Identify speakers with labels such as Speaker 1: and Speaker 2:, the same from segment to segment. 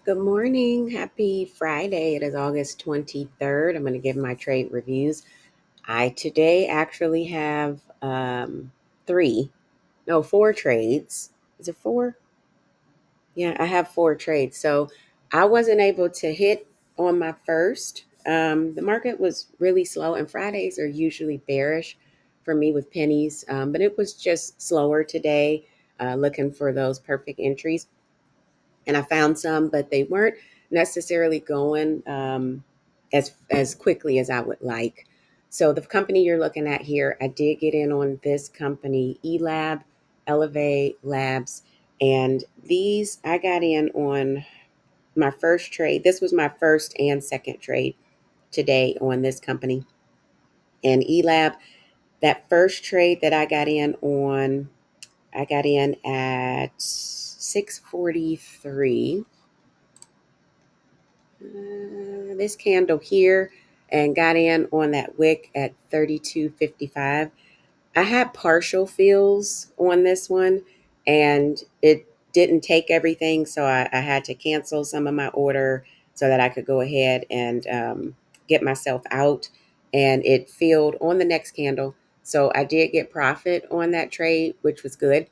Speaker 1: Good morning. Happy Friday. It is August 23rd. I'm going to give my trade reviews. I today actually have three, no, four trades. Is it four? Yeah, I have four trades. So I wasn't able to hit on my first. The market was really slow, and Fridays are usually bearish for me with pennies, but it was just slower today, looking for those perfect entries. And I found some, but they weren't necessarily going as quickly as I would like. So the company you're looking at here, I did get in on this company, Elab, Elevate Labs, and these I got in on my first trade. This was my first and second trade today on this company. And Elab, that first trade that I got in on, I got in at 643. This candle here and got in on that wick at 32.55. I had partial fills on this one and it didn't take everything. So I had to cancel some of my order so that I could go ahead and get myself out. And it filled on the next candle. So I did get profit on that trade, which was good.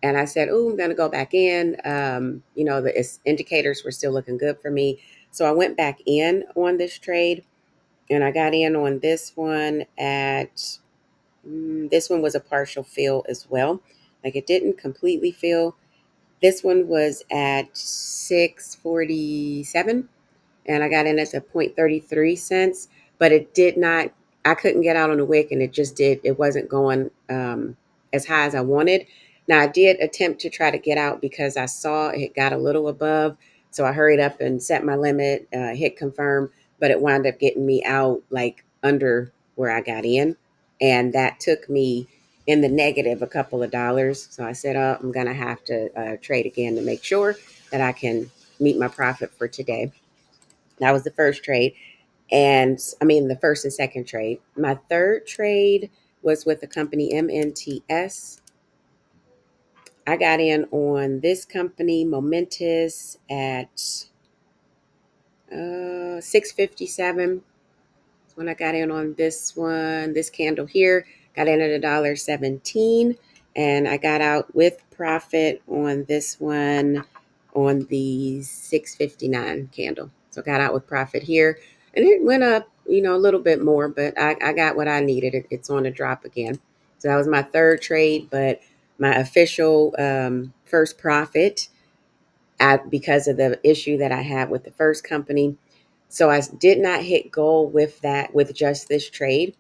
Speaker 1: And I said, oh, I'm going to go back in. The indicators were still looking good for me. So I went back in on this trade and I got in on this one at this one was a partial fill as well. Like it didn't completely fill. This one was at 647 and I got in at the 0.33 cents, but it did not, I couldn't get out on the wick and it wasn't going as high as I wanted. Now I did attempt to try to get out because I saw it got a little above. So I hurried up and set my limit, hit confirm, but it wound up getting me out like under where I got in. And that took me in the negative a couple of dollars. So I said, oh, I'm going to have to trade again to make sure that I can meet my profit for today. That was the first trade. And I mean, the first and second trade. My third trade was with the company MNTS. I got in on this company, Momentous, at 657. That's when I got in on this one. This candle here got in at $1.17, and I got out with profit on this one on the 659 candle. So got out with profit here, and it went up, a little bit more, but I got what I needed. It's on a drop again. So that was my third trade, but my official first profit because of the issue that I had with the first company. So I did not hit goal with that with just this trade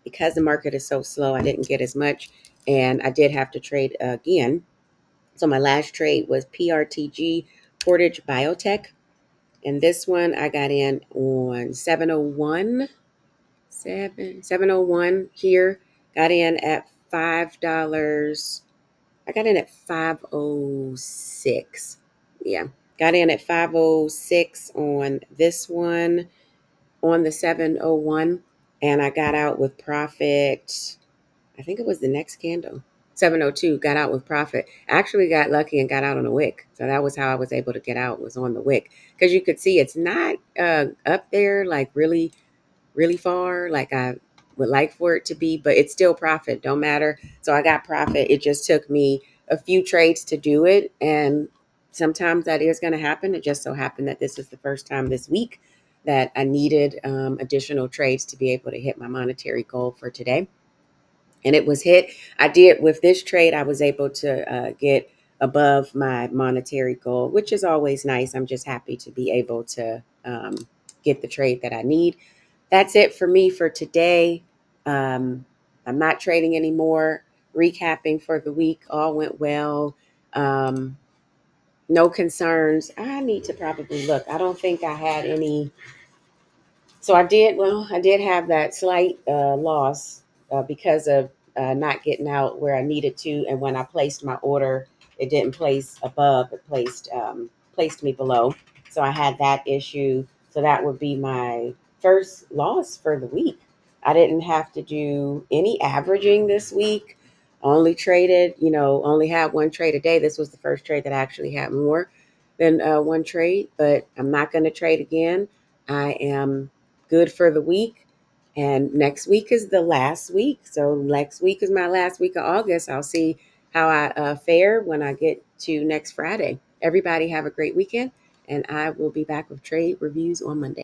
Speaker 1: because the market is so slow. I didn't get as much, and I did have to trade again. So my last trade was PRTG Portage Biotech, and this one I got in on 701 701 here. Got in at $5. I got in at 506. Yeah. Got in at 506 on this one on the 701 and I got out with profit. I think it was the next candle. 702 got out with profit. Actually got lucky and got out on a wick. So that was how I was able to get out, was on the wick. Because you could see it's not up there like really really far like I would like for it to be, but it's still profit. Don't matter. So I got profit. It just took me a few trades to do it. And sometimes that is going to happen. It just so happened that this is the first time this week that I needed additional trades to be able to hit my monetary goal for today. And it was hit. I did with this trade, I was able to get above my monetary goal, which is always nice. I'm just happy to be able to get the trade that I need. That's it for me for today. I'm not trading anymore. Recapping for the week, all went well. Um, no concerns. I need to probably look. I don't think I had any. So I did have that slight loss because of not getting out where I needed to. And when I placed my order, it didn't place above, it placed me below. So I had that issue. So that would be my first loss for the week. I didn't have to do any averaging this week. Only traded, only had one trade a day. This was the first trade that I actually had more. than one trade, but I'm not going to trade again. I am good for the week. And next week is the last week. So next week is my last week of August. I'll see how I fare when I get to next Friday. Everybody have a great weekend, and I will be back with trade reviews on Monday.